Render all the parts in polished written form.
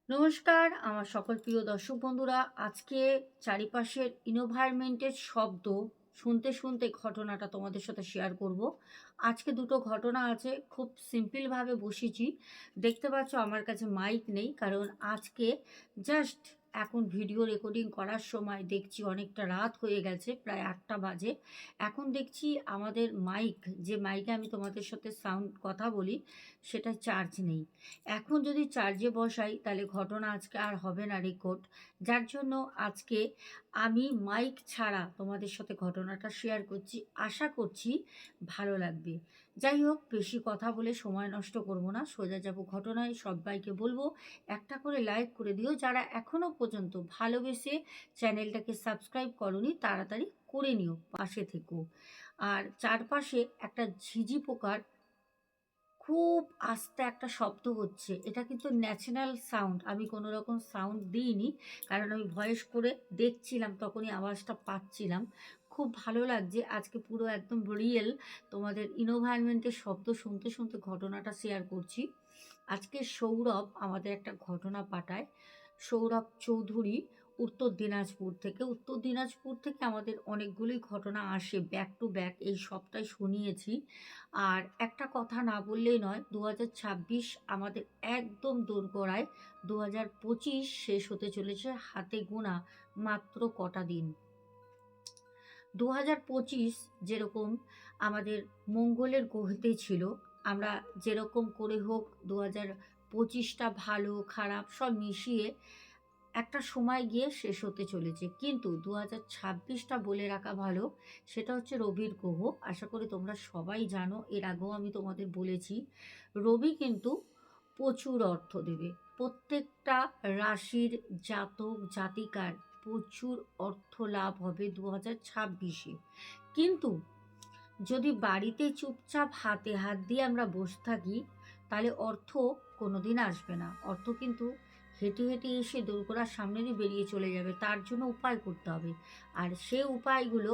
নমস্কার আমার সকল প্রিয় দর্শক বন্ধুরা। আজকে চারিপাশের এনভায়রনমেন্টের শব্দ শুনতে শুনতে ঘটনাটা তোমাদের সাথে শেয়ার করব। আজকে দুটো ঘটনা আছে, খুব সিম্পলভাবে বসেছি। দেখতে পাচ্ছ আমার কাছে মাইক নেই, কারণ আজকে জাস্ট এখন ভিডিও রেকর্ডিং করার সময় দেখছি অনেকটা রাত হয়ে গেছে, প্রায় 8টা বাজে। এখন দেখছি আমাদের মাইক, যে মাইকে আমি তোমাদের সাথে সাউন্ড কথা বলি, সেটা চার্জ নেই। এখন যদি চার্জে বসাই তাহলে ঘটনা আজকে আর হবে না রেকর্ড। যার জন্য আজকে আমি মাইক ছাড়া তোমাদের সাথে ঘটনাটা শেয়ার করছি, আশা করছি ভালো লাগবে। যাই হোক, বেশি কথা বলে সময় নষ্ট করব না, সোজা যাব ঘটনায়। সবাইকে বলবো একটা করে লাইক করে দিও, যারা এখনও পর্যন্ত ভালোবেসে চ্যানেলটাকে সাবস্ক্রাইব করনি তাড়াতাড়ি করে নিও, পাশে থেকো। আর চারপাশে একটা ঝিঝি পোকার খুব আস্তে একটা শব্দ হচ্ছে, এটা কিন্তু ন্যাচারাল সাউন্ড, আমি কোনো রকম সাউন্ড দিইনি, কারণ আমি ভয়েস করে দেখছিলাম, তখনই আওয়াজটা পাচ্ছিলাম। খুব ভালো লাগছে আজকে, পুরো একদম রিয়েল তোমাদের এনভায়রনমেন্টের শব্দ শুনতে শুনতে ঘটনাটা শেয়ার করছি। আজকে সৌরভ আমাদের একটা ঘটনা পাঠায়। সৌরভ চৌধুরী উত্তর দিনাজপুর থেকে আমাদের অনেকগুলোই ঘটনা আসে ব্যাক টু ব্যাক, এই সবটাই শুনিয়েছি। আর একটা কথা না বললেই নয়, 2026 আমাদের একদম দোরগোড়ায়, 2025 শেষ হতে চলেছে, হাতে গোনা মাত্র কটা দিন। 2025 যেরকম আমাদের মঙ্গলের গ্রহতে ছিল, আমরা যেরকম করে হোক 2025টা ভালো খারাপ সব মিশিয়ে একটা সময় গিয়ে শেষ হতে চলেছে, কিন্তু 2026টা বলে রাখা ভালো, সেটা হচ্ছে রবির গ্রহ। আশা করি তোমরা সবাই জানো, এর আগেও আমি তোমাদের বলেছি। রবি কিন্তু প্রচুর অর্থ দেবে, প্রত্যেকটা রাশির জাতক জাতিকার প্রচুর অর্থ লাভ হবে 2026-এ। কিন্তু যদি বাড়িতে চুপচাপ হাতে হাত দিয়ে আমরা বসে থাকি, তাহলে অর্থ কোনোদিন আসবে না। অর্থ কিন্তু হেঁটে হেঁটে এসে দোরগোড়ার সামনে দিয়ে বেরিয়ে চলে যাবে, তার জন্য উপায় করতে হবে। আর সে উপায়গুলো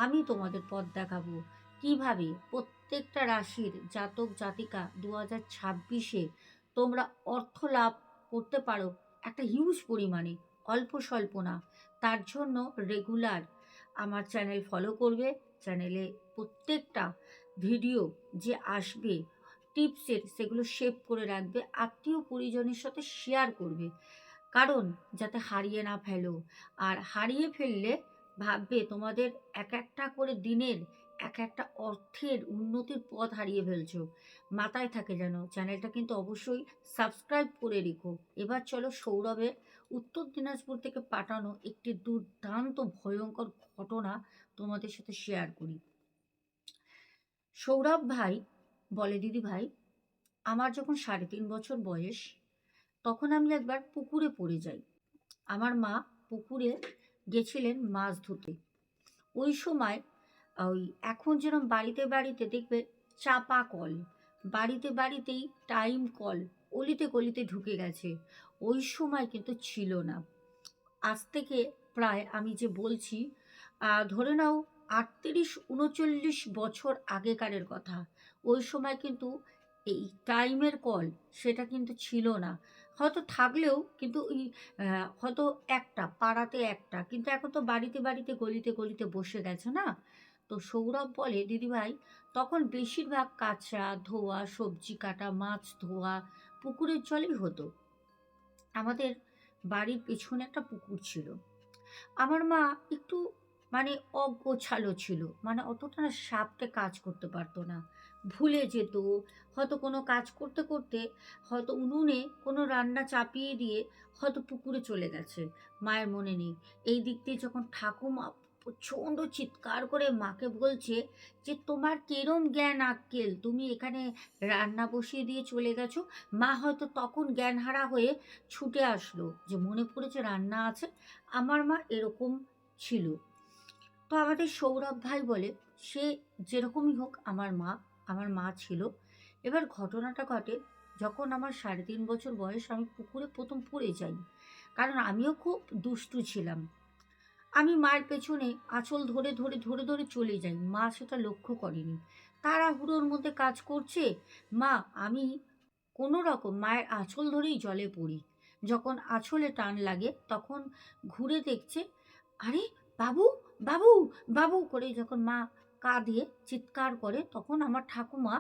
আমি তোমাদের পথ দেখাবো, কিভাবে প্রত্যেকটা রাশির জাতক জাতিকা 2026-এ তোমরা অর্থ লাভ করতে পারো একটা হিউজ পরিমাণে, অল্প স্বল্প না। তার জন্য রেগুলার আমার চ্যানেল ফলো করবে। চ্যানেলে প্রত্যেকটা ভিডিও যে আসবে টিপসের, সেগুলো সেভ করে রাখবে, আত্মীয় পরিজনের সাথে শেয়ার করবে, কারণ যাতে হারিয়ে না ফেলো। আর হারিয়ে ফেললে ভাববে তোমাদের এক একটা করে দিনের এক একটা অর্থের উন্নতির পথ হারিয়ে ফেলছো, মাথায় থাকে যেন। চ্যানেলটা কিন্তু অবশ্যই সাবস্ক্রাইব করে রেখো। এবার চলো সৌরভের উত্তর দিনাজপুর থেকে পাঠানো একটি দুর্দান্ত ভয়ঙ্কর ঘটনা তোমাদের সাথে শেয়ার করি। সৌরভ ভাই বলে, দিদি ভাই, আমার যখন 3.5 বছর বয়স, তখন আমি একবার পুকুরে পড়ে যাই। আমার মা পুকুরে গেছিলেন মাছ ধরতে। ওই সময় ওই এখন যেরকম বাড়িতে বাড়িতে দেখবে চাপা কল, বাড়িতে বাড়িতেই টাইম কল অলিতে গলিতে ঢুকে গেছে, ওই সময় কিন্তু ছিল না। আজ থেকে প্রায় আমি যে বলছি, ধরে নাও 38-39 বছর আগেকারের কথা। ওই সময় কিন্তু এই টাইমের কল সেটা কিন্তু ছিল না, হয়তো থাকলেও কিন্তু ওই হয়তো একটা পাড়াতে একটা, কিন্তু এখন তো বাড়িতে বাড়িতে গলিতে গলিতে বসে গেছে না। তো সৌরভ বলে, দিদিভাই, তখন বেশিরভাগ কাচা ধোয়া, সবজি কাটা, মাছ ধোয়া পুকুরের জলেই হতো। আমাদের বাড়ির পেছনে একটা পুকুর ছিল। আমার মা একটু মানে অগোছালো ছিল, মানে অতটা না সাপটে কাজ করতে পারতো না, ভুলে যেত। হয়তো কোনো কাজ করতে করতে হয়তো উনুনে কোনো রান্না চাপিয়ে দিয়ে হয়তো পুকুরে চলে গেছে, মায়ের মনে নেই। এই দিক দিয়ে যখন ঠাকুমা প্রচণ্ড চিৎকার করে মাকে বলছে যে তোমার কেরম জ্ঞান আক্কেল, তুমি এখানে রান্না বসিয়ে দিয়ে চলে গেছো, মা হয়তো তখন জ্ঞানহারা হয়ে ছুটে আসলো, যে মনে পড়েছে রান্না আছে। আমার মা এরকম ছিল। তো আমাদের সৌরভ ভাই বলে, সে যেরকমই হোক আমার মা ছিল। এবার ঘটনাটা ঘটে যখন আমার 3.5 বছর বয়স, আমি পুকুরে প্রথম পড়ে যাই, কারণ আমিও খুব দুষ্টু ছিলাম। আমি মায়ের পেছনে আঁচল ধরে ধরে ধরে ধরে চলে যাই, মা সেটা লক্ষ্য করেনি, তাড়াহুড়োর মধ্যে কাজ করছে মা, আমি কোনো রকম মায়ের আঁচল ধরেই জলে পড়ি। যখন আঁচলে টান লাগে তখন ঘুরে দেখছে, আরে বাবু, বাবু, বাবু করে যখন মা কাঁদে, চিৎকার করে, তখন আমার ঠাকুমা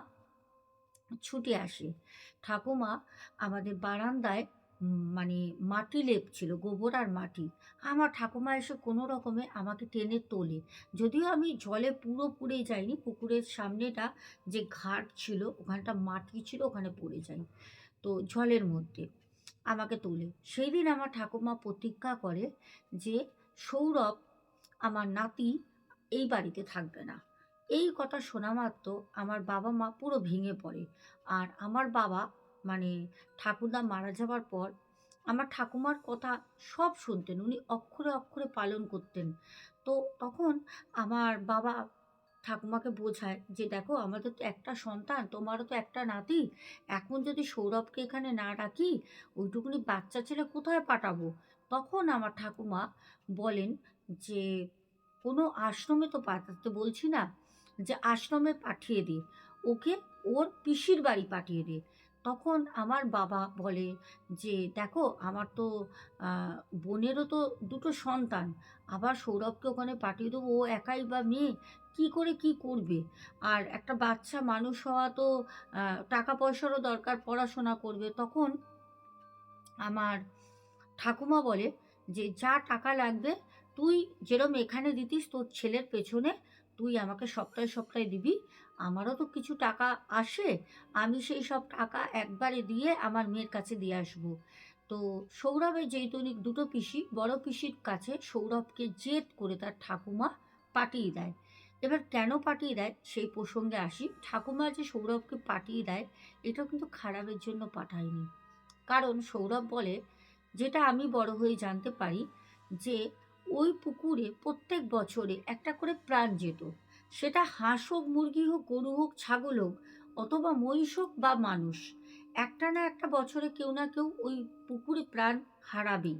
ছুটে আসে। ঠাকুমা আমাদের বারান্দায় মানে মাটি লেপছিল, গোবর আর মাটি। আমার ঠাকুমা এসে কোনো রকমে আমাকে টেনে তোলে। যদিও আমি জলে পুরো পুড়ে যাইনি, পুকুরের সামনেটা যে ঘাট ছিল, ওখানটা মাটি ছিল, ওখানে পড়ে যাই। তো জলের মধ্যে আমাকে তোলে। সেইদিন আমার ঠাকুমা প্রতিজ্ঞা করে যে, সৌরভ আমার নাতি এই বাড়িতে থাকবে না। এই কথা শোনা মাত্র আমার বাবা-মা পুরো ভেঙে পড়ে। আর আমার বাবা মানে ঠাকুরদা মারা যাবার পর আমার ঠাকুমার কথা সব শুনতেন। উনি অক্ষরে, অক্ষরে পালন করতেন। তো তখন আমার বাবা ঠাকুমাকে বোঝায় যে, "দেখো আমাদের তো একটা সন্তান, তোমারও তো একটা নাতি। এখন যদি সৌরভকে এখানে না রাখি, ওইটুকুনি বাচ্চা ছেলে কোথায় পাঠাবো?" তখন আমার ঠাকুমা বলেন যে, "কোনো আশ্রমে তো পাঠাতে বলছি না, যে আশ্রমে পাঠিয়ে দে। ওকে ওর পিসির বাড়ি পাঠিয়ে দে।" তখন আমার বাবা বলে যে, "দেখো আমার তো আ বোনেরও তো ২ টো সন্তান। আবার সৌরভকে ওখানে পাঠিয়ে দেবো, ও একাই বা মেয়ে, কি করে কি করবে? আর একটা বাচ্চা মানুষ হওয়া তো আ টাকা পয়সারও দরকার, পড়াশোনা করবে।" তখন আমার ঠাকুমা বলে যে, "যা টাকা লাগবে তুই যেরম এখানে দিতিস তোর ছেলের পেছনে, তুই আমাকে সপ্তাহে, সপ্তাহে দিবি। আমারও তো কিছু টাকা আসে। আমি সেই সব টাকা একবারে দিয়ে আমার মেয়ের কাছে দিয়ে আসবো।" তো সৌরভের যেহেতু ২ টো পিসি, বড় পিসির কাছে সৌরভকে জেদ করে তার ঠাকুমা পাঠিয়ে দেয়। এবার কেন পাঠিয়ে দেয় সেই প্রসঙ্গে আসি। ঠাকুমা যে সৌরভকে পাঠিয়ে দেয়, এটাও কিন্তু খারাপের জন্য পাঠায়নি। কারণ সৌরভ বলে, যেটা আমি বড় হয়ে জানতে পারি, যে ওই পুকুরে প্রত্যেক বছরে একটা করে প্রাণ যেত। সেটা হাঁস হোক, মুরগি হোক, গরু হোক, ছাগল হোক, অথবা মহিষ হোক বা মানুষ। একটা না একটা বছরে কেউ না কেউ ওই পুকুরে প্রাণ হারাবেই।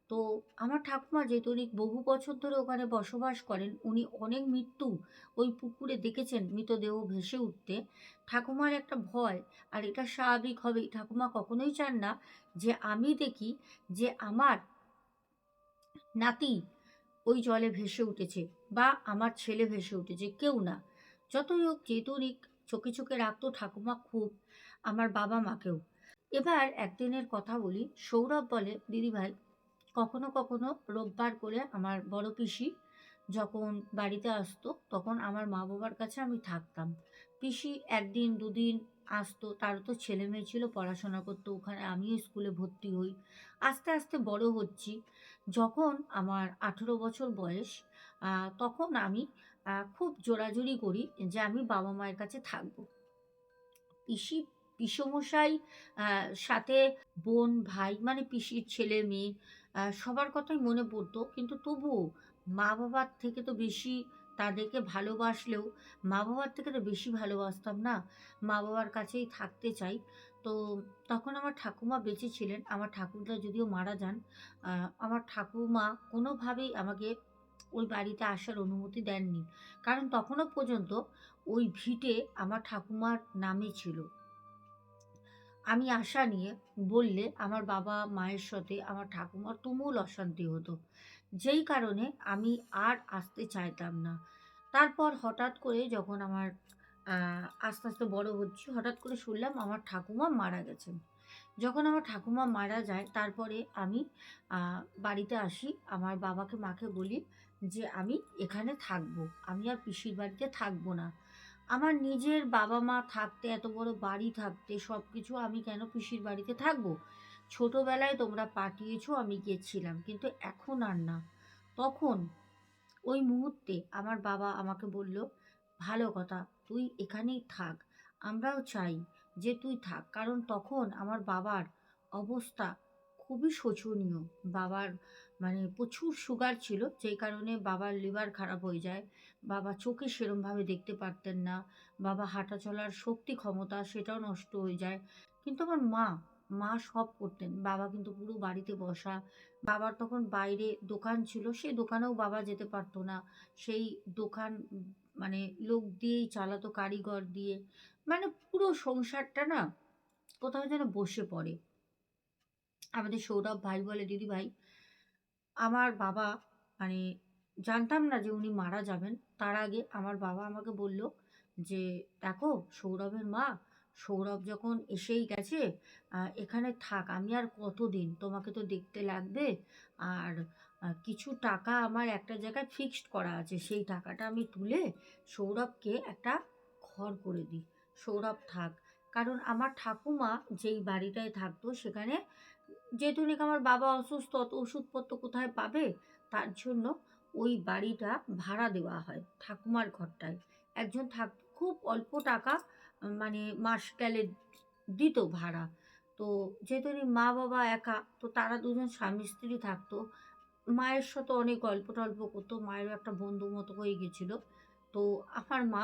তো আমার ঠাকুমা যেহেতু উনি বহু বছর ধরে ওখানে বসবাস করেন, উনি অনেক মৃত্যু ওই পুকুরে দেখেছেন, মৃতদেহ ভেসে উঠতে। ঠাকুমার একটা ভয়, আর এটা স্বাভাবিক হবেই। ঠাকুমা কখনোই চান না যে আমি দেখি যে আমার নাতি ওই জলে ভেসে উঠেছে বা আমার ছেলে ভেসে উঠেছে, কেউ না। যতই হোক, যেহেতু উনি চোখে চোখে রাখতো ঠাকুমা খুব আমার বাবা মাকেও। এবার একদিনের কথা বলি, সৌরভ বলে, "দিদিভাই, কখনো কখনো রোববার করে আমার বড় পিসি যখন বাড়িতে আসতো, তখন আমার মা বাবার কাছে আমি থাকতাম। পিসি ১ দিন ২ দিন আসতো, তারও তো ছেলে মেয়ে ছিল, পড়াশোনা করতো, ওখানে আমিও স্কুলে ভর্তি হই। আস্তে আস্তে বড় হচ্ছি। যখন আমার ১৮ বছর বয়স, তখন আমি খুব জোরাজুরি করি যে আমি বাবা মায়ের কাছে থাকবো। পিসি, পিসেমশাই, আ সাথে বোন, ভাই মানে পিসির ছেলে মেয়ে, সবার কথাই মনে পড়তো। কিন্তু তবুও মা-বাবার থেকে তো বেশি, তাদেরকে ভালোবাসলেও মা-বাবার থেকে তো বেশি ভালোবাসতাম না। মা-বাবার কাছেই থাকতে চাই। তো তখন আমার ঠাকুমা বেঁচে ছিলেন। আমার ঠাকুরদা যদিও মারা যান। আ আমার ঠাকুমা কোনোভাবেই আমাকে ওই বাড়িতে আসার অনুমতি দেননি। কারণ তখনও পর্যন্ত ওই ভিটে আমার ঠাকুমার নামে ছিল। আমি আশা নিয়ে বললে আমার বাবা-মায়ের সাথে আমার ঠাকুমার তুমুল অশান্তি হতো। যেই কারণে আমি আর আসতে চাইতাম না। তারপর হঠাৎ করে যখন আমার আ আস্তে, আস্তে বড় হচ্ছি, হঠাৎ করে শুনলাম আমার ঠাকুমা মারা গেছেন। যখন আমার ঠাকুমা মারা যায়, তারপরে আমি আ বাড়িতে আসি। আমার বাবাকে, মাকে বলি যে, "আমি এখানে থাকবো। আমি আর পিসির বাড়িতে থাকবো না।" আমার নিজের বাবা-মা থাকতে, এত বড় বাড়ি থাকতে, সবকিছু আমি কেন পিসির বাড়িতে থাকবো? ছোটবেলায় তোমরা পাঠিয়েছো, আমি গেছিলাম। কিন্তু এখন আর না। তখন ওই মুহূর্তে আমার বাবা আমাকে বলল, "ভালো কথা, তুই এখানেই থাক। আমরাও চাই যে তুই থাক।" কারণ তখন আমার বাবার অবস্থা খুবই শোচনীয়। বাবার মানে প্রচুর সুগার ছিল, যেই কারণে বাবার লিভার খারাপ হয়ে যায়। বাবা চোখে সেরমভাবে দেখতে পারতেন না। বাবা হাঁটা চলার শক্তি ক্ষমতা সেটাও নষ্ট হয়ে যায়। কিন্তু আমার মা সব করতেন। বাবা কিন্তু পুরো বাড়িতে বসা। বাবার তখন বাইরে দোকান ছিল, সেই দোকানেও বাবা যেতে পারত না। সেই দোকান মানে লোক দিয়েই চালাতো, কারিগর দিয়ে। মানে পুরো সংসারটা না কোথাও যেন বসে পড়ে। আমাদের সৌরভ ভাই বলে, "দিদিভাই, আমার বাবা মানে জানতাম না যে উনি মারা যাবেন। তার আগে আমার বাবা আমাকে বলল যে, 'দেখো সৌরভের মা, সৌরভ যখন এসেই গেছে এখানে থাক। আমি আর কতদিন? তোমাকে তো দেখতে লাগবে। আর কিছু টাকা আমার একটা জায়গায় ফিক্সড করা আছে। সেই টাকাটা আমি তুলে সৌরভকে একটা ঘর করে দিই। সৌরভ থাক।' কারণ আমার ঠাকুমা যেই বাড়িটায় থাকতো সেখানে যেহেতু নাকি আমার বাবা অসুস্থ, অত ওষুধপত্র কোথায় পাবে? তার জন্য ওই বাড়িটা ভাড়া দেওয়া হয় ঠাকুমার ঘরটায়। একজন খুব অল্প টাকা মানে মাস গেলে দিত ভাড়া। তো যেহেতু উনি মা-বাবা একা, তো তারা দুজন স্বামী-স্ত্রী থাকতো। মায়ের সাথে অনেক গল্প-টল্প করতো। মায়েরও একটা বন্ধু মতো হয়ে গেছিল। তো আমার মা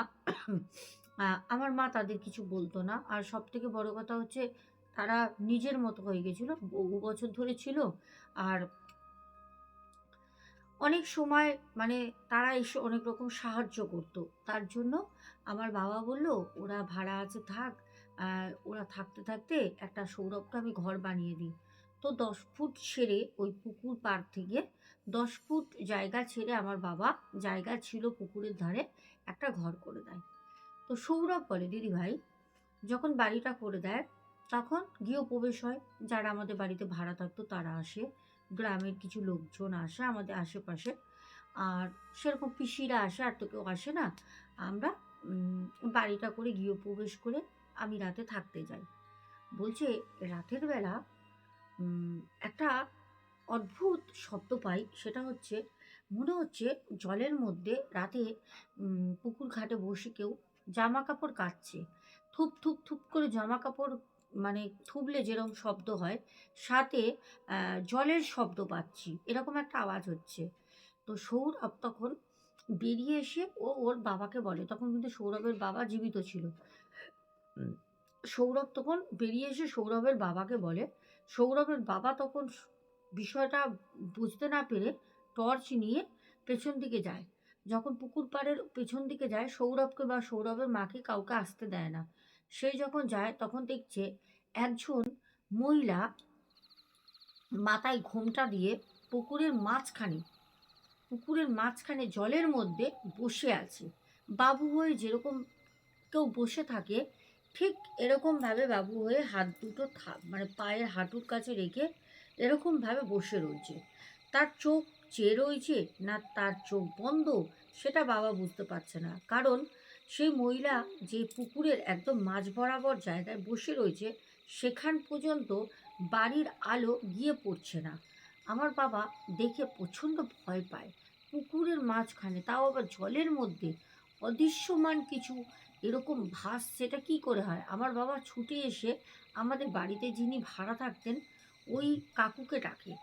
আমার মা তাদের কিছু বলত না। আর সবথেকে বড় কথা হচ্ছে তারা নিজের মতো হয়ে গেছিল। বহু বছর ধরে ছিল। আর অনেক সময় মানে তারা এসে অনেক রকম সাহায্য করত। তার জন্য আমার বাবা বলল, "ওরা ভাড়া আছে থাক। ওরা থাকতে, থাকতে একটা সৌরভকে আমি ঘর বানিয়ে দিই।" তো ১০ ফুট ছেড়ে ওই পুকুর পাড় থেকে ১০ ফুট জায়গা ছেড়ে আমার বাবা জায়গা ছিল পুকুরের ধারে একটা ঘর করে দেয়। তো সৌরভ বলে, "দিদিভাই, যখন বাড়িটা করে দেয়, তখন গৃহপ্রবেশ হয়। যারা আমাদের বাড়িতে ভাড়া থাকতো তারা আসে। গ্রামের কিছু লোকজন আসে আমাদের আশেপাশে। আর সেরকম পিসিরা আসে, আর তো কেউ আসে না। আমরা বাড়িটা করে গৃহপ্রবেশ করে আমি রাতে থাকতে যাই। বলছে রাতের বেলা উম একটা অদ্ভুত শব্দ পাই। সেটা হচ্ছে মনে হচ্ছে জলের মধ্যে রাতে পুকুর ঘাটে বসে কেউ জামাকাপড় কাচছে। থুপ, থুপ, থুপ করে জামাকাপড় মানে থুবলে যেরকম শব্দ হয়, সাথে আ জলের শব্দ পাচ্ছি। এরকম একটা আওয়াজ হচ্ছে। তো সৌরভ তখন বেরিয়ে এসে ওর বাবাকে বলে, তখন কিন্তু সৌরভের বাবা জীবিত ছিল। উম সৌরভ তখন বেরিয়ে এসে সৌরভের বাবাকে বলে। সৌরভের বাবা তখন বিষয়টা বুঝতে না পেরে টর্চ নিয়ে পেছন দিকে যায়। যখন পুকুর পাড়ের পেছন দিকে যায়, সৌরভকে বা সৌরভের মাকে কাউকে আসতে দেয় না। সে যখন যায় তখন দেখছে একজন মহিলা মাথায় ঘোমটা দিয়ে পুকুরের মাঝখানে পুকুরের মাঝখানে জলের মধ্যে বসে আছে। বাবু হয়ে যেরকম কেউ বসে থাকে, ঠিক এরকমভাবে বাবু হয়ে হাত দুটো মানে পায়ের হাঁটুর কাছে রেখে এরকমভাবে বসে রয়েছে। তার চোখ চেয়ে রয়েছে না তার চোখ বন্ধ, সেটা বাবা বুঝতে পারছে না। কারণ সেই মহিলা যে পুকুরের একদম মাঝ বরাবর জায়গায় বসে রয়েছে, সেখান পর্যন্ত বাড়ির আলো গিয়ে পড়ছে না। আমার বাবা দেখে প্রচণ্ড ভয় পায়। পুকুরের মাঝখানে, তাও আবার জলের মধ্যে অদৃশ্যমান কিছু এরকম সেটা কি করে হয়? আমার বাবা ছুটে এসে আমাদের বাড়িতে যিনি ভাড়া থাকতেন, ওই কাকুকে ডাকে।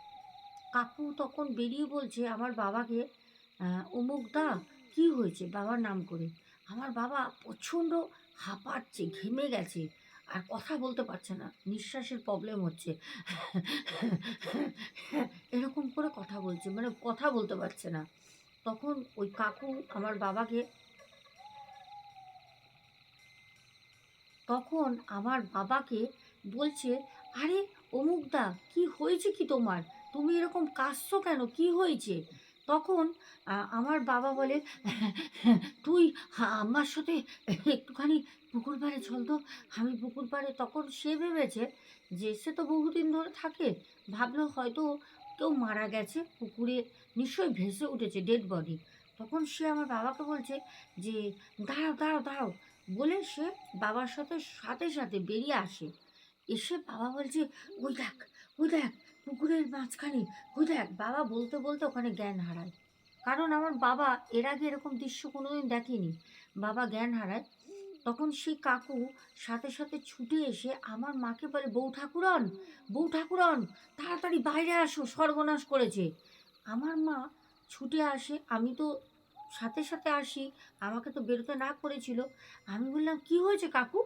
কাকু তখন বেরিয়ে বলছে আমার বাবাকে, "অমুক দা, কি হয়েছে?" বাবার নাম করে। আমার বাবা প্রচণ্ড হাঁপাচ্ছে, ঘেমে গেছে। আর কথা বলতে পারছে না। নিঃশ্বাসের প্রবলেম হচ্ছে। এরকম করে কথা বলছে। মানে কথা বলতে পারছে না। তখন ওই কাকু আমার বাবাকে তখন আমার বাবাকে বলছে, "আরে অমুকদা, কি হয়েছে কি তোমার? তুমি এরকম কাঁদছো কেন? কি হয়েছে?" তখন আমার বাবা বলে, "তুই আমার সাথে একটুখানি পুকুর পাড়ে চল তো।" আমি পুকুর পাড়ে, তখন সে ভেবেছে যে সে তো বহুদিন ধরে থাকে। ভাবলো হয়তো কেউ মারা গেছে পুকুরে, নিশ্চয়ই ভেসে উঠেছে ডেড বডি। তখন সে আমার বাবাকে বলছে যে, "দাঁড়াও, দাঁড়াও, দাঁড়াও।" বলে সে বাবার সাথে, সাথে, সাথে বেরিয়ে আসে। এসে বাবা বলছে, "ওই দেখ, ওই দেখ পুকুরের মাঝখানে, ওই দেখ।" বাবা বলতে, বলতে ওখানে জ্ঞান হারায়। কারণ আমার বাবা এর আগে এরকম দৃশ্য কোনোদিন দেখেনি। বাবা জ্ঞান হারায়। তখন সেই কাকু সাথে, সাথে ছুটে এসে আমার মাকে বলে, "বউ ঠাকুরন, বউ ঠাকুরন, তাড়াতাড়ি বাইরে আসো, সর্বনাশ করেছে।" আমার মা ছুটে আসে। আমি তো সাথে, সাথে আসি। আমাকে তো বেরোতে না করেছিল। আমি বললাম, "কি হয়েছে কাকু?"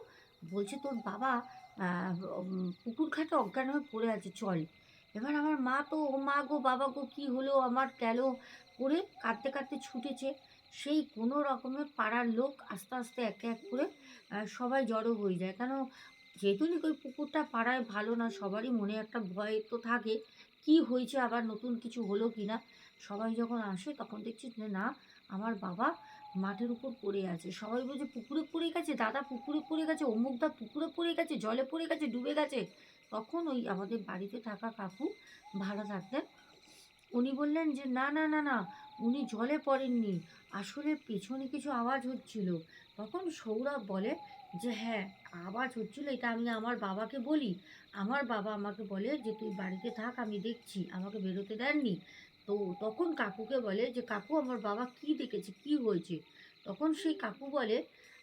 বলছে, "তোর বাবা আ পুকুর ঘাটে অজ্ঞান হয়ে পড়ে আছে, চল।" এবার আমার মা তো, "ও মা গো, বাবা গো, কি হলো আমার, গেল" করে কাঁদতে, কাঁদতে ছুটেছে। সেই কোনো রকমে পাড়ার লোক আস্তে, আস্তে একে, এক করে সবাই জড়ো হয়ে যায়। কেন যেহেতু নাকি ওই পুকুরটা পাড়ায় ভালো না, সবারই মনে একটা ভয় তো থাকে। কি হয়েছে, আবার নতুন কিছু হলো কিনা? সবাই যখন আসে তখন দেখছি যে না, আমার বাবা মাঠের উপর পড়ে আছে। সবাই বলছে, "পুকুরে পড়ে গেছে, দাদা পুকুরে পড়ে গেছে, অমুকদা পুকুরে পড়ে গেছে, জলে পড়ে গেছে, ডুবে গেছে।" তখন ওই আমাদের বাড়িতে থাকা কাকু, ভাড়া থাকতেন, উনি বললেন যে, "না, না, না, না, উনি জলে পড়েননি। আসলে পেছনে কিছু আওয়াজ হচ্ছিল।" তখন সৌরভ বলে যে, "হ্যাঁ, আওয়াজ হচ্ছিল, এটা আমি আমার বাবাকে বলি। আমার বাবা আমাকে বলে যে, 'তুই বাড়িতে থাক, আমি দেখছি।' আমাকে বেরোতে দেননি।" তো তখন কাকুকে বলে যে, "কাকু, আমার বাবা কী দেখেছে? কী হয়েছে?" তখন সেই কাকু বলে,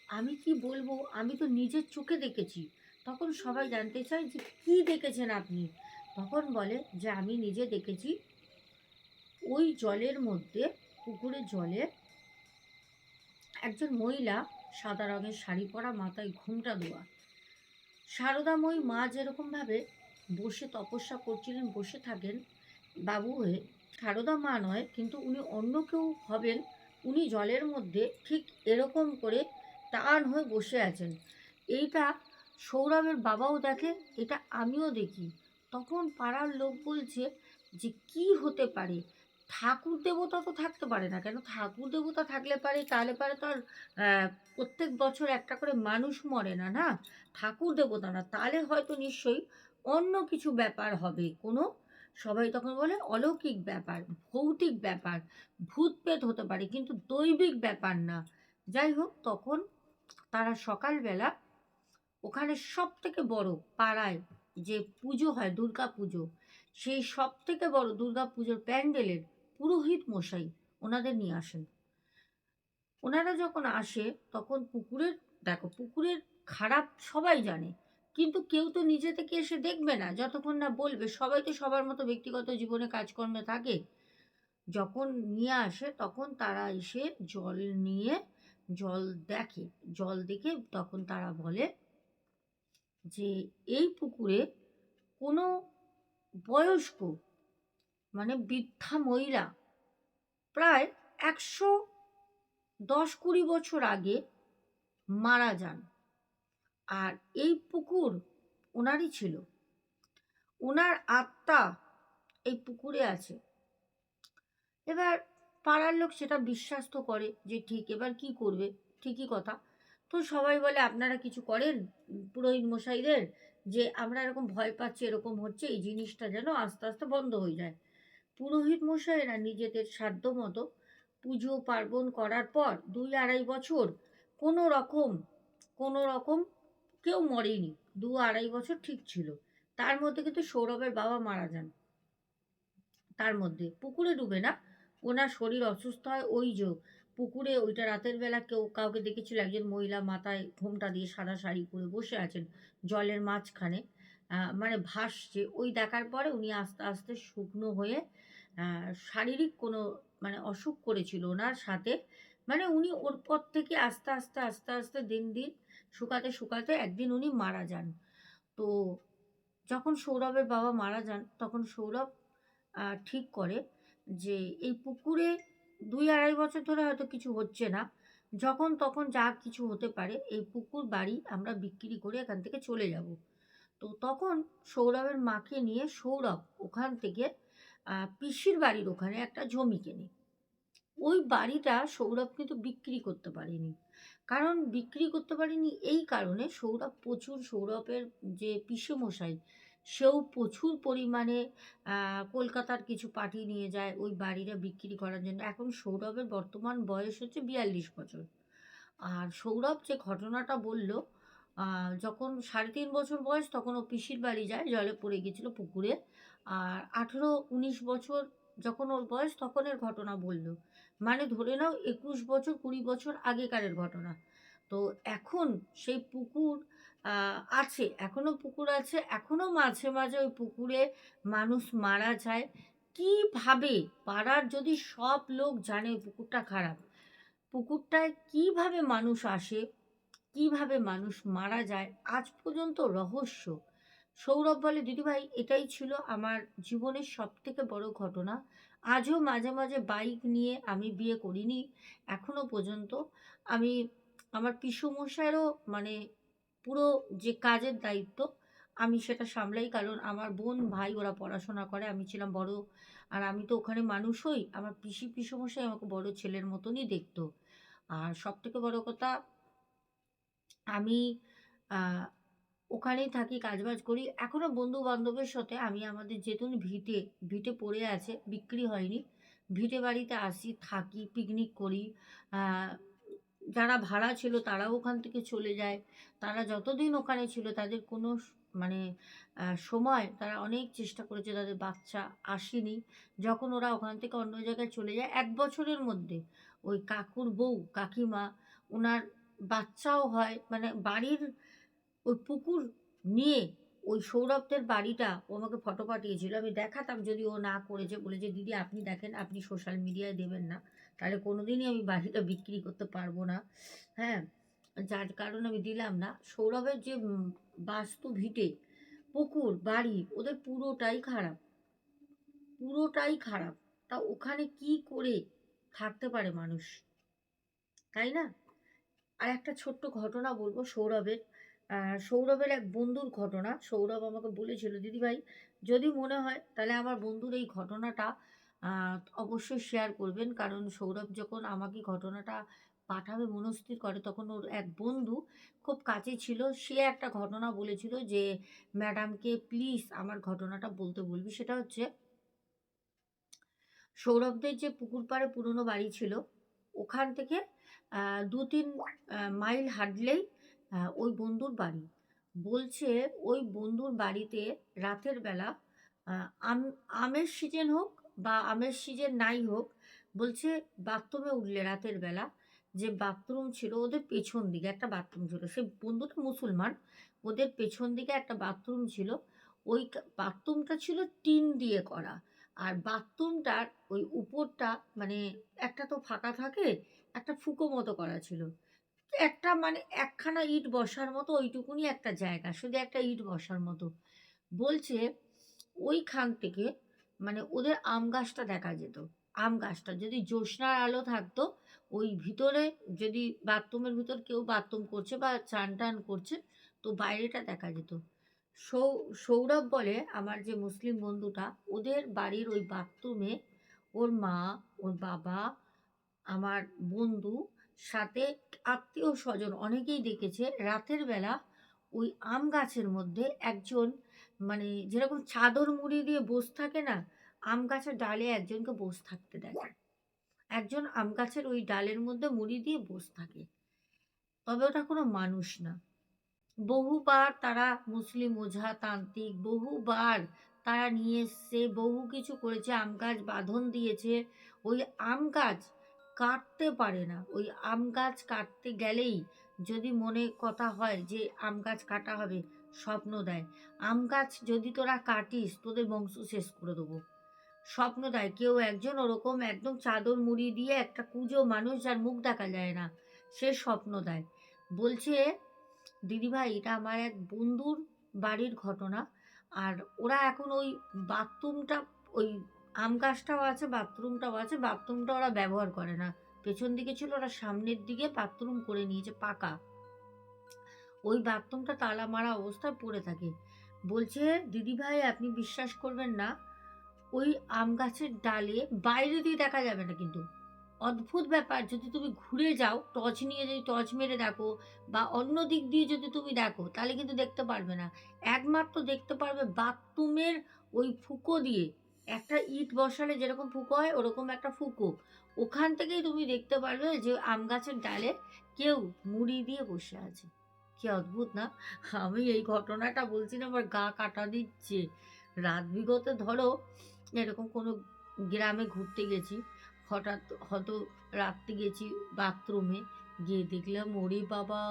"আমি কি বলবো? আমি তো নিজের চোখে দেখেছি।" তখন সবাই জানতে চায় যে, "কী দেখেছেন আপনি?" তখন বলে যে, "আমি নিজে দেখেছি, ওই জলের মধ্যে, পুকুরের জলে একজন মহিলা, সাদা রঙের শাড়ি পরা, মাথায় ঘোমটা দেওয়া, সারদাময়ী মা যেরকমভাবে বসে তপস্যা করছিলেন, বসে থাকেন বাবু হয়ে, সারদা মা নয় কিন্তু উনি অন্য কেউ হবেন, উনি জলের মধ্যে ঠিক এরকম করে টান হয়ে বসে আছেন।" এইটা সৌরভের বাবাও দেখে, এটা আমিও দেখি। তখন পাড়ার লোক বলছে যে, "কি হতে পারে? ঠাকুর দেবতা তো থাকতে পারে না। কেন? ঠাকুর দেবতা থাকলে পারে, তাহলে পারে তো আর প্রত্যেক বছর একটা করে মানুষ মরে না, না? ঠাকুর দেবতা না। তাহলে হয়তো নিশ্চয়ই অন্য কিছু ব্যাপার হবে। কোনো" সবাই তখন বলে, "অলৌকিক ব্যাপার, ভৌতিক ব্যাপার, ভূত-প্রেত হতে পারে, কিন্তু দৈবিক ব্যাপার না।" যাই হোক, তখন তারা সকালবেলা ওখানে সবথেকে বড় পাড়ায় যে পুজো হয়, দুর্গাপুজো, সেই সবথেকে বড় দুর্গাপুজোর প্যান্ডেলের পুরোহিত মশাই ওনাদের নিয়ে আসেন। ওনারা যখন আসে তখন পুকুরের, দেখো পুকুরের খারাপ সবাই জানে, কিন্তু কেউ তো নিজে থেকে এসে দেখবে না যতক্ষণ না বলবে। সবাই তো সবার মতো ব্যক্তিগত জীবনে কাজকর্মে থাকে। যখন নিয়ে আসে তখন তারা এসে জল নিয়ে, জল দেখে, জল দেখে তখন তারা বলে যে এই পুকুরে কোনো বয়স্ক, মানে বৃদ্ধা মহিলা, প্রায় ১১০-২০ বছর আগে মারা যান। আর এই পুকুর ওনারই ছিল। ওনার আত্মা এই পুকুরে আছে। এবার পাড়ার লোক সেটা বিশ্বাস তো করে যে ঠিক, এবার কি করবে? ঠিকই কথা। তো সবাই বলে, "আপনারা কিছু করেন পুরোহিত মশাইদের, যে আমরা এরকম ভয় পাচ্ছি, এরকম হচ্ছে, এই জিনিসটা যেন আস্তে আস্তে বন্ধ হয়ে যায়।" পুরোহিত মশাইয়েরা নিজেদের সাধ্যমতো পুজো পার্বণ করার পর ২-২.৫ বছর কোনো রকম, কোনো রকম কেউ মরেনি। ২-২.৫ বছর ঠিক ছিল। তার মধ্যে কিন্তু সৌরভের বাবা মারা যান। তার মধ্যে পুকুরে ডুবে না, ওনার শরীর অসুস্থ হয়। ওই যে পুকুরে ওইটা রাতের বেলা কেউ কাউকে দেখেছিল, একজন মহিলা মাথায় ঘোমটা দিয়ে সাদা শাড়ি পরে বসে আছেন জলের মাঝখানে, মানে ভাসছে। ওই দেখার পরে উনি আস্তে আস্তে শুকনো হয়ে, শারীরিক কোনো মানে অসুখ করেছিল ওনার সাথে, মানে উনি ওর পর থেকে আস্তে আস্তে আস্তে আস্তে দিন দিন শুকাতে শুকাতে একদিন উনি মারা যান। তো যখন সৌরভের বাবা মারা যান তখন সৌরভ ঠিক করে যে এই পুকুরে ২-২.৫ বছর ধরে হয়তো কিছু হচ্ছে না। যখন তখন যা কিছু হতে পারে, এই পুকুর বাড়ি আমরা বিক্রি করে এখান থেকে চলে যাব। তো তখন সৌরভের মাকে নিয়ে সৌরভ ওখান থেকে পিসির বাড়ির ওখানে একটা জমি কেনে। ওই বাড়িটা সৌরভ কিন্তু বিক্রি করতে পারেনি। কারণ বিক্রি করতে পারেনি এই কারণে, সৌরভ প্রচুর, সৌরভের যে পিসেমশাই, সেও প্রচুর পরিমাণে কলকাতার কিছু পার্টি নিয়ে যায় ওই বাড়িটা বিক্রি করার জন্য। এখন সৌরভের বর্তমান বয়স হচ্ছে ৪২ বছর। আর সৌরভ যে ঘটনাটা বলল, আ যখন ৩.৫ বছর বয়স তখন ও পিসির বাড়ি যায়, জলে পড়ে গেছিল পুকুরে। আর ১৮-১৯ বছর যখন ওর বয়স তখন এর ঘটনা বলল। মানে ধরে নাও ২১ বছর ২০ বছর আগেকারের ঘটনা। তো এখন সেই পুকুর আ আছে, এখনো পুকুর আছে, এখনো মাঝে মাঝে ওই পুকুরে মানুষ মারা যায়। কিভাবে পাড়ার যদি সব লোক জানে ওই পুকুরটা খারাপ, পুকুরটায় কিভাবে মানুষ আসে, কিভাবে মানুষ মারা যায়, আজ পর্যন্ত রহস্য। সৌরভ বলে, "দিদিভাই, এটাই ছিল আমার জীবনের সবথেকে বড় ঘটনা। আজও মাঝে মাঝে বাইক নিয়ে, আমি বিয়ে করিনি এখনো পর্যন্ত, আমি আমার পিসুমশাইয়েরও মানে পুরো যে কাজের দায়িত্ব আমি সেটা সামলাই। কারণ আমার বোন, ভাই ওরা পড়াশোনা করে। আমি ছিলাম বড়। আর আমি তো ওখানে মানুষ হই। আমার পিসি, পিসেমশাই আমাকে বড় ছেলের মতনই দেখতো। আর সবথেকে বড় কথা আমি আ ওখানেই থাকি, কাজবাজ করি। এখনো বন্ধু-বান্ধবের সাথে আমি আমাদের যেহেতু ভিটে, ভিটে পড়ে আছে, বিক্রি হয়নি। ভিটে বাড়িতে আসি, থাকি, পিকনিক করি। আ যারা ভাড়া ছিল তারাও ওখান থেকে চলে যায়। তারা যতদিন ওখানে ছিল তাদের কোনো মানে সময় তারা অনেক চেষ্টা করেছে, তাদের বাচ্চা আসেনি। যখন ওরা ওখান থেকে অন্য জায়গায় চলে যায় ১ বছরের মধ্যে ওই কাকুর বউ, কাকিমা উনার বাচ্চাও হয়। মানে বাড়ির ওই পুকুর নিয়ে ওই সৌরভদের বাড়িটা ও আমাকে ফটো পাঠিয়েছিল। আমি দেখাতাম যদি ও না করেছে। বলেছে, "দিদি আপনি দেখেন, আপনি সোশ্যাল মিডিয়ায় দেবেন না। তাহলে কোনোদিনই আমি বাড়িটা বিক্রি করতে পারব না।" হ্যাঁ? যার কারণে আমি দিলাম না। সৌরভের যে বাস্তু ভিটে, পুকুর, বাড়ি ওদের পুরোটাই খারাপ। পুরোটাই খারাপ। তা ওখানে কি করে থাকতে পারে মানুষ? তাই না? আর একটা ছোট্ট ঘটনা বলব সৌরভের। আ সৌরভের এক বন্ধুর ঘটনা। সৌরভ আমাকে বলেছিল, "দিদিভাই যদি মনে হয় তাহলে আমার বন্ধুর এই ঘটনাটা আ অবশ্যই শেয়ার করবেন।" কারণ সৌরভ যখন আমাকে ঘটনাটা পাঠাবে মনস্থির করে তখন ওর এক বন্ধু খুব কাছে ছিল। সে একটা ঘটনা বলেছিল যে, "ম্যাডামকে প্লিজ আমার ঘটনাটা বলতে বলবি।" সেটা হচ্ছে সৌরভদের যে পুকুর পাড়ে পুরনো বাড়ি ছিল, ওখান থেকে ২-৩ মাইল হাঁটলেই ওই বন্ধুর বাড়ি। বলছে ওই বন্ধুর বাড়িতে রাতের বেলা আ আম আমের সিজন হোক বা আমের সিজন নাই হোক, বলছে বাথরুমে উঠলে রাতের বেলা যে বাথরুম ছিল ওদের পেছন দিকে একটা বাথরুম ছিল। সে বন্ধুটা মুসলমান। ওদের পেছন দিকে একটা বাথরুম ছিল। ওই বাথরুমটা ছিল টিন দিয়ে করা। আর বাথরুমটার ওই উপরটা মানে একটা তো ফাঁকা থাকে, একটা ফুঁকো মতো করা ছিল। একটা মানে একখানা ইট বসার মতো ওইটুকুনি একটা জায়গা। শুধু একটা ইট বসার মতো। বলছে ওইখান থেকে মানে ওদের আম গাছটা দেখা যেত। আম গাছটা যদি জ্যোৎস্নার আলো থাকতো, ওই ভিতরে যদি বাথরুমের ভিতর কেউ বাথরুম করছে বা চান-টান করছে, তো বাইরেটা দেখা যেত। সৌ সৌরভ বলে আমার যে মুসলিম বন্ধুটা, ওদের বাড়ির ওই বাথরুমে ওর মা, ওর বাবা, আমার বন্ধু সাথে আত্মীয়-স্বজন অনেকেই দেখেছে রাতের বেলা ওই আম গাছের মধ্যে একজন মানে যেরকম চাদর মুড়ি দিয়ে থাকে না? আম গাছের ডালে একজনকে থাকতে দেখে। একজন আম গাছের ওই ডালের মধ্যে মুড়ি দিয়ে থাকে। তবে ওটা কোনো মানুষ না। বহুবার তারা মুসলিম ওঝা, তান্ত্রিক বহুবার তারা নিয়ে এসছে, বহু কিছু করেছে, আম গাছ বাঁধন দিয়েছে। ওই আম গাছ কাটতে পারে না। ওই আম গাছ কাটতে গেলেই যদি মনে কথা হয় যে আম গাছ কাটা হবে, স্বপ্ন দেয়। আম গাছ যদি তোরা কাটিস তোদের বংশ শেষ করে দেবো। স্বপ্ন দেয়। কেউ একজন ওরকম একদম চাদর মুড়ি দিয়ে একটা কুঁজো মানুষ যার মুখ দেখা যায় না, সে স্বপ্ন দেয়। বলছে, "দিদিভাই এটা আমার এক বন্ধুর বাড়ির ঘটনা। আর ওরা এখন ওই বাথরুমটা ওই আম গাছটাও আছে, বাথরুমটাও আছে। বাথরুমটা ওরা ব্যবহার করে না। পেছন দিকে ছিল, ওরা সামনের দিকে বাথরুম করে নিয়েছে পাকা। ওই বাথরুমটা তালা মারা অবস্থায় পড়ে থাকে।" বলছে, "দিদিভাই আপনি বিশ্বাস করবেন না ওই আম গাছের ডালে বাইরে দিয়ে দেখা যাবে না কিন্তু। অদ্ভুত ব্যাপার যদি তুমি ঘুরে যাও, টর্চ নিয়ে যদি টর্চ মেরে দেখো বা অন্য দিক দিয়ে যদি তুমি দেখো, তাহলে কিন্তু দেখতে পারবে না। একমাত্র দেখতে পারবে বাথরুমের ওই ফুঁকো দিয়ে। একটা ইট বসালে যেরকম ফুঁকো হয়, ওরকম একটা ফুঁকো। ওখান থেকেই তুমি দেখতে পারবে যে আম গাছের ডালে কেউ মুড়ি দিয়ে বসে আছে। কি অদ্ভুত না? আমি এই ঘটনাটা বলছি না আমার গা কাঁটা দিচ্ছে। রাত বিগতে ধরো এরকম কোনো গ্রামে ঘুরতে গেছি। হঠাৎ হয়তো রাত্রে গেছি বাথরুমে, গিয়ে দেখলাম ওরে বাবা!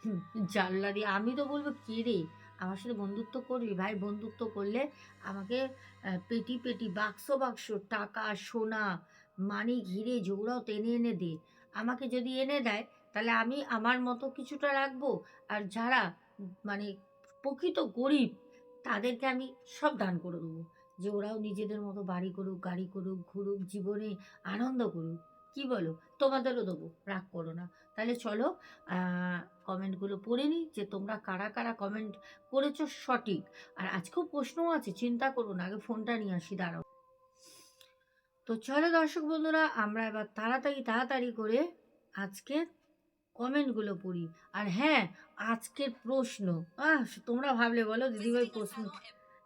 হুম, জানলা দিয়ে আমি তো বলব, "কে রে? আমার সাথে বন্ধুত্ব করবি? ভাই বন্ধুত্ব করলে আমাকে পেটি, পেটি, বাক্স, বাক্স টাকা, সোনা, মানিক, হিরে জহরত এনে, এনে দে। আমাকে যদি এনে দেয় তাহলে আমি আমার মতো কিছুটা রাখবো। আর যারা মানে প্রকৃত গরিব তাদেরকে আমি সব দান করে দেবো। যে ওরাও নিজেদের মতো বাড়ি করুক, গাড়ি করুক, ঘুরুক, জীবনে আনন্দ করুক।" কি বলো? তোমাদেরও দেবো, রাগ করো না। তাহলে চলো কমেন্টগুলো পড়ে নিই যে তোমরা কারা কারা কমেন্ট করেছো সঠিক। আর আজকেও প্রশ্নও আছে, চিন্তা করো না, আগে ফোনটা নিয়ে আসি, দাঁড়াও। তো চলো দর্শক বন্ধুরা, আমরা এবার তাড়াতাড়ি তাড়াতাড়ি করে আজকের কমেন্টগুলো পড়ি। আর হ্যাঁ, আজকের প্রশ্ন, তোমরা ভাবলে বলো দিদিভাই প্রশ্ন,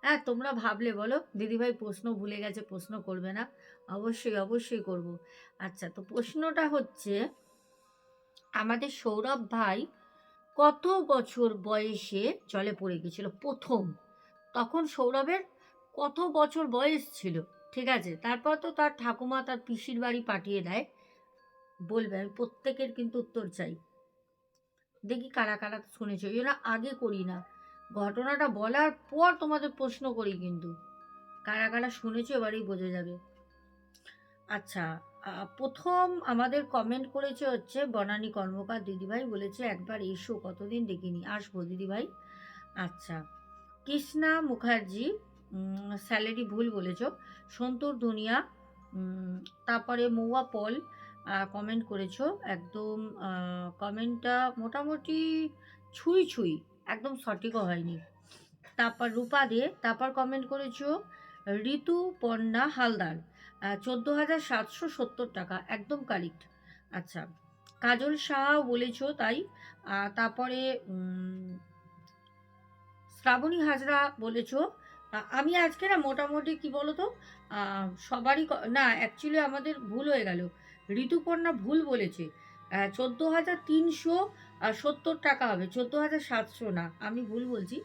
হ্যাঁ তোমরা ভাবলে বলো দিদিভাই প্রশ্ন ভুলে গেছে, প্রশ্ন করবে না? অবশ্যই অবশ্যই করব। আচ্ছা, তো প্রশ্নটা হচ্ছে, আমাদের সৌরভ ভাই কত বছর বয়সে জলে পড়ে গেছিল প্রথম? তখন সৌরভের কত বছর বয়স ছিল? ঠিক আছে, তারপর তো তার ঠাকুমা তার পিসির বাড়ি পাঠিয়ে দেয়। বলবে, আমি প্রত্যেকের কিন্তু উত্তর চাই। দেখি কারা কারা শুনেছো, এই জন্য আগে করি না, ঘটনাটা বলার পর তোমাদের প্রশ্ন করি, কিন্তু কারা কারা শুনেছো এবারেই বোঝা যাবে। আচ্ছা, প্রথম আমাদের কমেন্ট করেছে হচ্ছে বনানী কর্মকার দিদিভাই, বলেছে একবার এসো, কতদিন দেখিনি, আসবো দিদিভাই। আচ্ছা, কৃষ্ণা মুখার্জি, স্যালারি ভুল বলেছ। সন্তুর দুনিয়া, তারপরে মৌয়া পল কমেন্ট করেছো, একদম কমেন্টটা মোটামুটি ছুঁই ছুঁই, একদম সঠিকও হয়নি। তারপর রূপা দে, তারপর কমেন্ট করেছো ঋতুপর্ণা হালদার, 14,770 টাকা, একদম কারেক্ট। আচ্ছা, কাজল শাহ বলেছো তাই। তারপরে শ্রাবণী হাজরা বলেছো। আমি আজকে না মোটামুটি কি বলতো, সবারই না, অ্যাকচুয়ালি আমাদের ভুল হয়ে গেল, ঋতুপর্ণা ভুল বলেছে, 14,370 টাকা হবে, 14,700 না, আমি ভুল বলছি।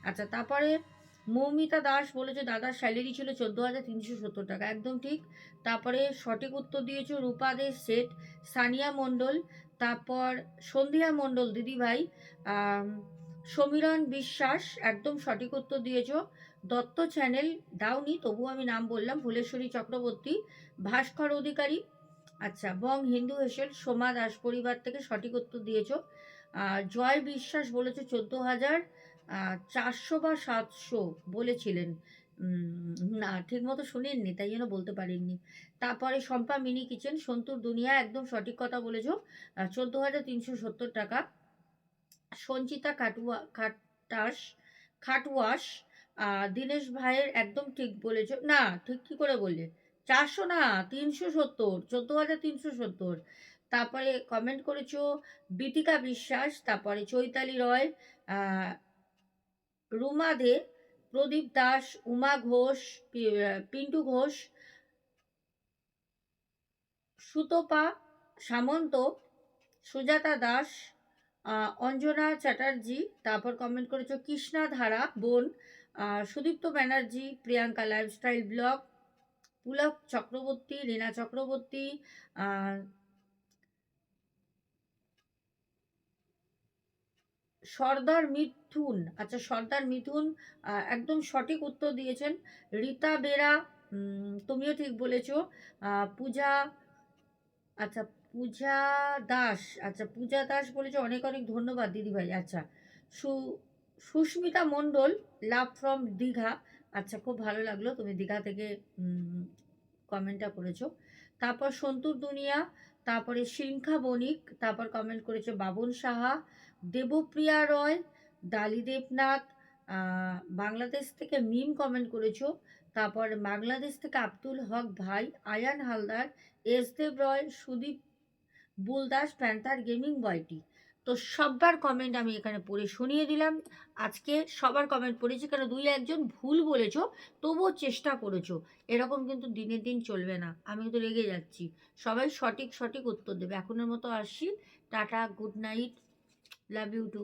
আচ্ছা, তারপরে মৌমিতা দাস বলেছে দাদার স্যালারি ছিল 14,370 টাকা, একদম ঠিক। তারপরে সঠিক উত্তর দিয়েছো রূপা দে শেঠ, সানিয়া মণ্ডল, তারপর সন্ধ্যা মণ্ডল দিদিভাই, সমীরণ বিশ্বাস, একদম সঠিক উত্তর দিয়েছ। দত্ত চ্যানেল দাওনি, তবু আমি নাম বললাম, ফুলেশ্বরী চক্রবর্তী, ভাস্কর অধিকারী, আচ্ছা, বং হিন্দু হেসেল, সোমা দাস পরিবার থেকে সঠিক উত্তর দিয়েছ। জয় বিশ্বাস বলেছে 14,400 বা 700 বলেছিলেন, না ঠিক মতো শুনেননি, তাই জন্য বলতে পারেননি। তারপরে শম্পা মিনি কিচেন, সন্তুর দুনিয়া, একদম সঠিক কথা বলেছ, 14,370 টাকা। সঞ্চিতা খাটওয়াস, দীনেশ ভাইয়ের একদম ঠিক বলেছ, না ঠিক কি করে বললে, 400 না, 370, 14,370। তারপরে কমেন্ট করেছো বিতিকা বিশ্বাস, তারপরে চৈতালি রয়, রুমা দে, প্রদীপ দাস, উমা ঘোষ, পিন্টু ঘোষ, সুতপা সামন্ত, সুজাতা দাস, অঞ্জনা চ্যাটার্জি, তারপর কমেন্ট করেছো কৃষ্ণা ধারা বোন, সুদীপ্ত ব্যানার্জি, প্রিয়াঙ্কা লাইফস্টাইল ব্লগ, পুলক চক্রবর্তী, রীনা চক্রবর্তী, সর্দার মিথুন, আচ্ছা সর্দার মিথুন একদম সঠিক উত্তর দিয়েছেন। রীতা বেরা, তুমিও ঠিক বলেছো। পূজা, আচ্ছা পূজা দাস, আচ্ছা পূজা দাস বলেছে, অনেক অনেক ধন্যবাদ দিদিভাই। আচ্ছা, সুস্মিতা মণ্ডল, লাভ ফ্রম দীঘা, আচ্ছা খুব ভালো লাগলো তুমি দীঘা থেকে কমেন্টটা করেছো। তারপর সন্তুর দুনিয়া, তারপরে শৃঙ্খা বণিক, তারপর কমেন্ট করেছে বাবন সাহা, দেবপ্রিয়া রয়, ডালি দেবনাথ, বাংলাদেশ থেকে মিম কমেন্ট করেছো। তারপর বাংলাদেশ থেকে আব্দুল হক ভাই, আয়ান হালদার, এস দেব রয়, সুদীপ বুলদাস, প্যান্থার গেমিং বয়টি। তো সবার কমেন্ট আমি এখানে পড়ে শুনিয়ে দিলাম। আজকে সবার কমেন্ট পড়েছি, কারণ দুই একজন ভুল বলেছো, তবুও চেষ্টা করেছো, এরকম কিন্তু দিনের দিন চলবে না, আমি তো রেগে যাচ্ছি। সবাই সঠিক সঠিক উত্তর দেবে। এখনের মতো আসছি, tata, good night, love you two.